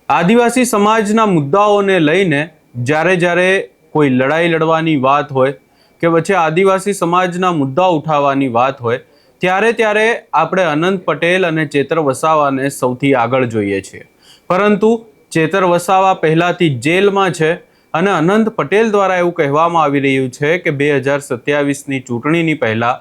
આદિવાસી સમાજના મુદ્દાઓને લઈને જ્યારે જ્યારે કોઈ લડાઈ લડવાની વાત હોય કે પછી આદિવાસી સમાજના મુદ્દા ઉઠાવવાની વાત હોય ત્યારે ત્યારે આપણે અનંત પટેલ અને ચેતર વસાવાને સૌથી આગળ જોઈએ છીએ. પરંતુ ચેતર વસાવા પહેલાથી જેલમાં છે અને અનંત પટેલ દ્વારા એવું કહેવામાં આવી રહ્યું છે કે 2027ની ચૂંટણીની પહેલા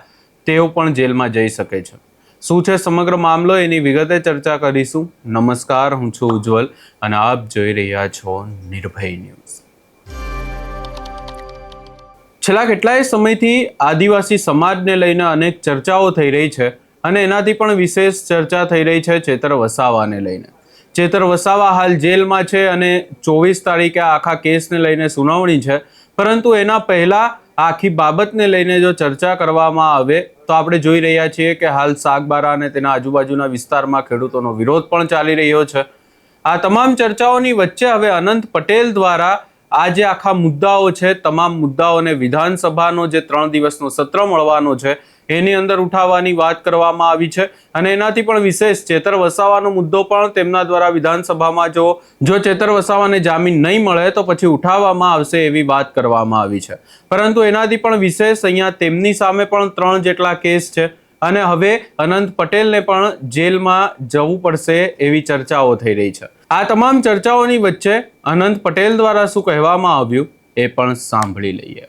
તેઓ પણ જેલમાં જઈ શકે છે. શું છે સમગ્ર મામલો, એની વિગતે ચર્ચા કરીશું. નમસ્કાર, હું છું ઉજ્જવલ અને આપ જોઈ રહ્યા છો નિર્ભય ન્યૂઝ. છેલ્લા કેટલાય સમયથી આદિવાસી સમાજને લઈને અનેક ચર્ચાઓ થઈ રહી છે અને એનાથી પણ વિશેષ ચર્ચા થઈ રહી છે ચેતર વસાવાને લઈને. ચેતર વસાવા હાલ જેલમાં છે અને 24 તારીખે આખા કેસને લઈને સુનાવણી છે. પરંતુ એના પહેલા આખી બાબતને લઈને જો ચર્ચા કરવામાં આવે તો આપણે જોઈ રહ્યા છીએ કે હાલ સાગબારા અને તેના આજુબાજુના વિસ્તારમાં ખેડૂતોનો વિરોધ પણ ચાલી રહ્યો છે. આ તમામ ચર્ચાઓની વચ્ચે હવે અનંત પટેલ દ્વારા આ જે આખા મુદ્દાઓ છે, તમામ મુદ્દાઓને વિધાનસભાનો જે 3 દિવસનો સત્ર મળવાનો છે એની અંદર ઉઠાવવાની વાત કરવામાં આવી છે. અને એનાથી પણ વિશેષ ચેતર વસાવાનો મુદ્દો પણ તેમના દ્વારા વિધાનસભામાં જો ચેતર વસાવાને જામીન નહીં મળે તો પછી ઉઠાવવામાં આવશે એવી વાત કરવામાં આવી છે. પરંતુ એનાથી પણ વિશેષ અહીંયા તેમની સામે પણ 3 જેટલા કેસ છે અને હવે અનંત પટેલને પણ જેલમાં જવું પડશે એવી ચર્ચાઓ થઈ રહી છે. આ તમામ ચર્ચાઓની વચ્ચે અનંત પટેલ દ્વારા શું કહેવામાં આવ્યું એ પણ સાંભળી લઈએ.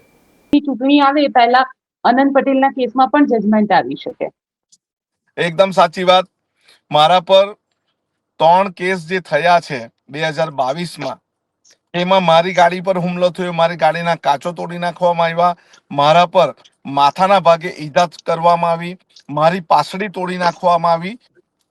ચૂંટણી આવે પહેલા અનંત પટેલના કેસમાં પણ જજમેન્ટ આવી શકે. એકદમ સાચી વાત. મારા પર 3 કેસ જે થયા છે 2022માં, એમાં મારી ગાડી પર હુમલો થયો, મારી ગાડીના કાચો તોડી નાખવામાં આવ્યા, મારા પર માથાના ભાગે ઈજા કરવામાં આવી, મારી પાસડી તોડી નાખવામાં આવી,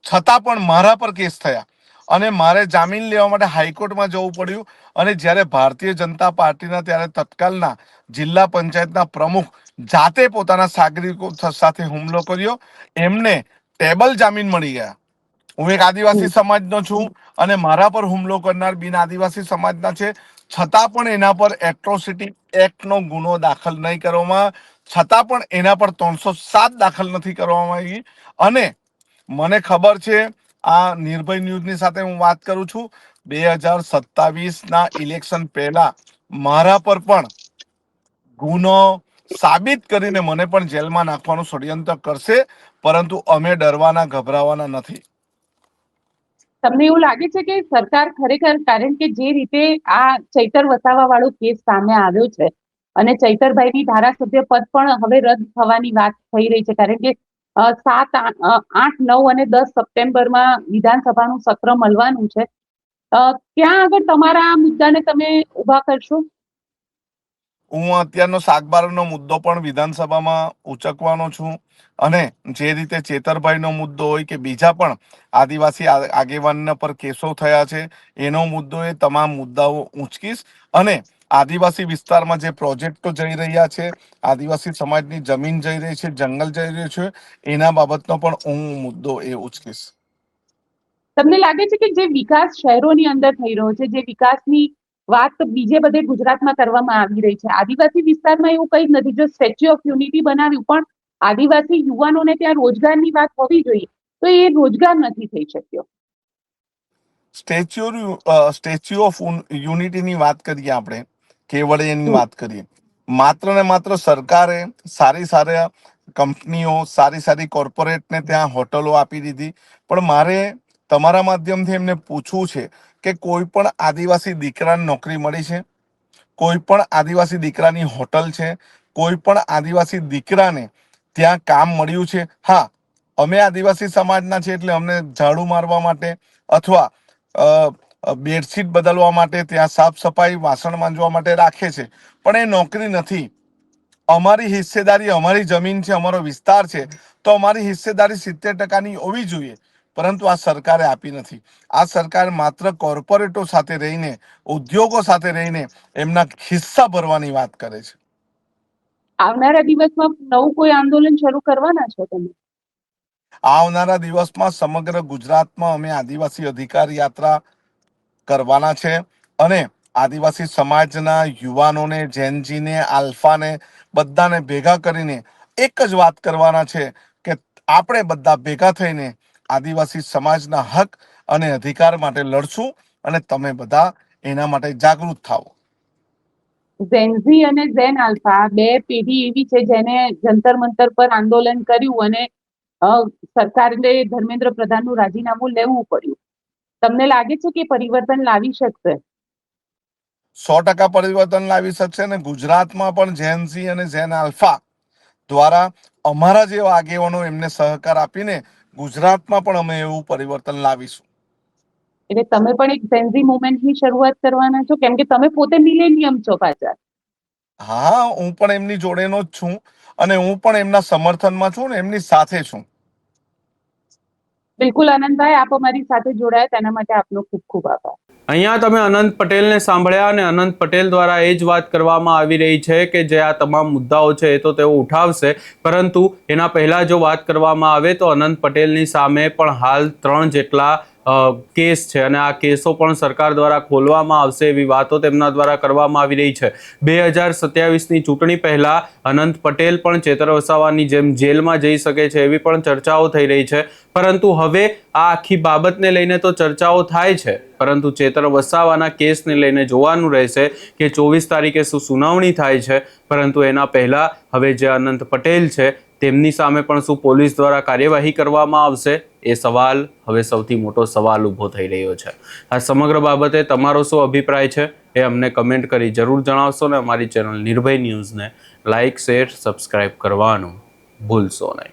છતાં પણ મારા પર કેસ થયા અને મારે જામીન લેવા માટે હાઈકોર્ટમાં જવું પડ્યું. અને જ્યારે ભારતીય જનતા પાર્ટીના ત્યારે તત્કાલના જિલ્લા પંચાયતના પ્રમુખ જાતે પોતાના સાગરિકો સાથે હુમલો કર્યો, એમને ટેબલ જામીન મળી ગયા. હું એક આદિવાસી સમાજનો છું અને મારા પર હુમલો કરનાર બિન આદિવાસી સમાજના છે, છતાં પણ એના પર એટ્રોસિટી એક્ટનો ગુનો દાખલ નહીં કરવામાં, છતાં પણ એના પર 307 દાખલ નથી કરવામાં આવી. અને મને ખબર છે, આ નિર્ભય ન્યૂઝની સાથે હું વાત કરું છું, 2027ના ઇલેક્શન પહેલા મારા પર પણ ગુનો સાબિત કરીને મને પણ જેલમાં નાખવાનું ષડયંત્ર કરશે, પરંતુ અમે ડરવાના ગભરાવાના નથી. તમને એવું લાગે છે કે સરકાર ખરેખર, કારણ કે જે રીતે આ ચૈતર વસાવા વાળો કેસ સામે આવ્યો છે અને ચૈતરભાઈની ધારાસભ્ય પદ પણ હવે રદ થવાની વાત થઈ રહી છે, કારણ કે 7, 8, 9 અને 10 સપ્ટેમ્બરમાં વિધાનસભાનું સત્ર મળવાનું છે, ત્યાં આગળ તમારા આ મુદ્દાને તમે ઉભા કરશો? હું અત્યારનો સાગબારાનો મુદ્દો પણ વિધાનસભામાં ઉચકવાનો છું અને જે રીતે ચેતરભાઈનો મુદ્દો હોય કે બીજા પણ આદિવાસી આગેવાનના પર કેસો થયા છે એનો મુદ્દો, એ તમામ મુદ્દાઓ ઉંચકીશ. અને આદિવાસી વિસ્તારમાં જે પ્રોજેક્ટો જઈ રહ્યા છે, આદિવાસી સમાજની જમીન જઈ રહી છે, જંગલ જઈ રહ્યું છે, એના બાબતનો પણ હું મુદ્દો એ ઉચકીશ. તમને લાગે છે કે જે વિકાસ શહેરોની અંદર થઈ રહ્યો છે, જે વિકાસની વાત બીજે બધે ગુજરાતમાં કરવામાં આવી રહી છે, આદિવાસી વિસ્તારમાં એવું કંઈ જ નથી. જો સ્ટેચ્યુ ઓફ યુનિટી બનાવ્યું, પણ આદિવાસી યુવાનોને ત્યાં રોજગારની વાત હોવી જોઈએ, તો એ રોજગાર નથી થઈ શક્યો. સ્ટેચ્યુ ઓફ યુનિટીની વાત કરીએ, આપણે કેવડિયાની વાત કરીએ, માત્ર ને માત્ર સરકારે સારી સારી કંપનીઓ, સારી સારી કોર્પોરેટને ત્યાં હોટલો આપી દીધી. પણ મારે તમારા માધ્યમથી એમને પૂછવું છે કે કોઈ પણ આદિવાસી દીકરાને નોકરી મળી છે? કોઈ પણ આદિવાસી દીકરાની હોટલ છે? કોઈ પણ આદિવાસી દીકરાને ત્યાં કામ મળ્યું છે? હા, અમે આદિવાસી સમાજના છે એટલે અમને ઝાડુ મારવા માટે અથવા બેડશીટ બદલવા માટે, ત્યાં સાફ સફાઈ, વાસણ માંજવા માટે રાખે છે, પણ એ નોકરી નથી. અમારી હિસ્સેદારી, અમારી જમીન છે, અમારો વિસ્તાર છે, તો અમારી હિસ્સેદારી 70%ની હોવી જોઈએ, પરંતુ આ સરકારે આપી નથી. આ સરકાર માત્ર કોર્પોરેટો સાથે રહીને, ઉદ્યોગો સાથે રહીને એમના હિસ્સા ભરવાની વાત કરે છે. આવનારા દિવસમાં નવું કોઈ આંદોલન શરૂ કરવાના છો તમે? આવનારા દિવસમાં સમગ્ર ગુજરાતમાં અમે આદિવાસી અધિકાર યાત્રા કરવાના છે અને આદિવાસી સમાજના યુવાનોને, જેનજીને, આલ્ફાને, બધાને ભેગા કરીને એક જ વાત કરવાના છે કે આપણે બધા ભેગા થઈને આદિવાસી સમાજના હક અને અધિકાર માટે લડશું. અને તમે બધા એના માટે જાગૃત થાઓ. ઝેનઝી અને ઝેન આલ્ફા બે પેઢી એવી છે જેને જંતર મંતર પર આંદોલન કર્યું અને સરકારને ધર્મેન્દ્ર પ્રધાનનું રાજીનામું લેવું પડ્યું. તમને લાગે છે કે પરિવર્તન લાવી શકશે? 100% પરિવર્તન લાવી શકશે અને ગુજરાતમાં પણ ઝેન ઝી અને ઝેન આલ્ફા દ્વારા અમારા જેવા આગેવાનો એમને સહકાર આપીને ગુજરાતમાં પણ અમે એવું પરિવર્તન લાવીશું. એટલે તમે પણ એક ઝેનઝી મુવમેન્ટની શરૂઆત કરવાના છો, કેમ કે તમે પોતે મિલેનિયમ છો પાછા. હા, હું પણ એમની જોડેનો જ છું અને હું પણ એમના સમર્થનમાં છું ને એમની સાથે છું. બિલકુલ આનંદભાઈ, આપ અમારી સાથે જોડાયા તેના માટે આપનો ખૂબ ખૂબ આભાર. અહીંયા તમે અનંત પટેલને સાંભળ્યા અને અનંત પટેલ દ્વારા એ જ વાત કરવામાં આવી રહી છે કે જે આ તમામ મુદ્દાઓ છે એ તો તેઓ ઉઠાવશે, પરંતુ એના પહેલા જો વાત કરવામાં આવે તો અનંત પટેલની સામે પણ હાલ 3 જેટલા કેસ છે અને આ કેસો પણ સરકાર દ્વારા ખોલવામાં આવશે એવી વાતો તેમના દ્વારા કરવામાં આવી રહી છે. 2027ની ચૂંટણી પહેલા અનંત પટેલ પણ ચેતર વસાવાની જેમ જેલમાં જઈ શકે છે એવી પણ ચર્ચાઓ થઈ રહી છે, પરંતુ હવે આ આખી બાબતને લઈને તો ચર્ચાઓ થાય છે, પરંતુ ચેતર વસાવાના કેસને લઈને જોવાનું રહેશે કે 24 તારીખે શું સુનાવણી થાય છે. પરંતુ એના પહેલા હવે જે અનંત પટેલ છે તેમની સામે પણ શું પોલીસ દ્વારા કાર્યવાહી કરવામાં આવશે, એ સવાલ હવે સૌથી મોટો સવાલ ઊભો થઈ રહ્યો છે. આ સમગ્ર બાબતે તમારો શું અભિપ્રાય છે એ અમને કમેન્ટ કરી જરૂર જણાવશો ને અમારી ચેનલ નિર્ભય ન્યૂઝને લાઇક, શેર, સબસ્ક્રાઇબ કરવાનું ભૂલશો નહીં.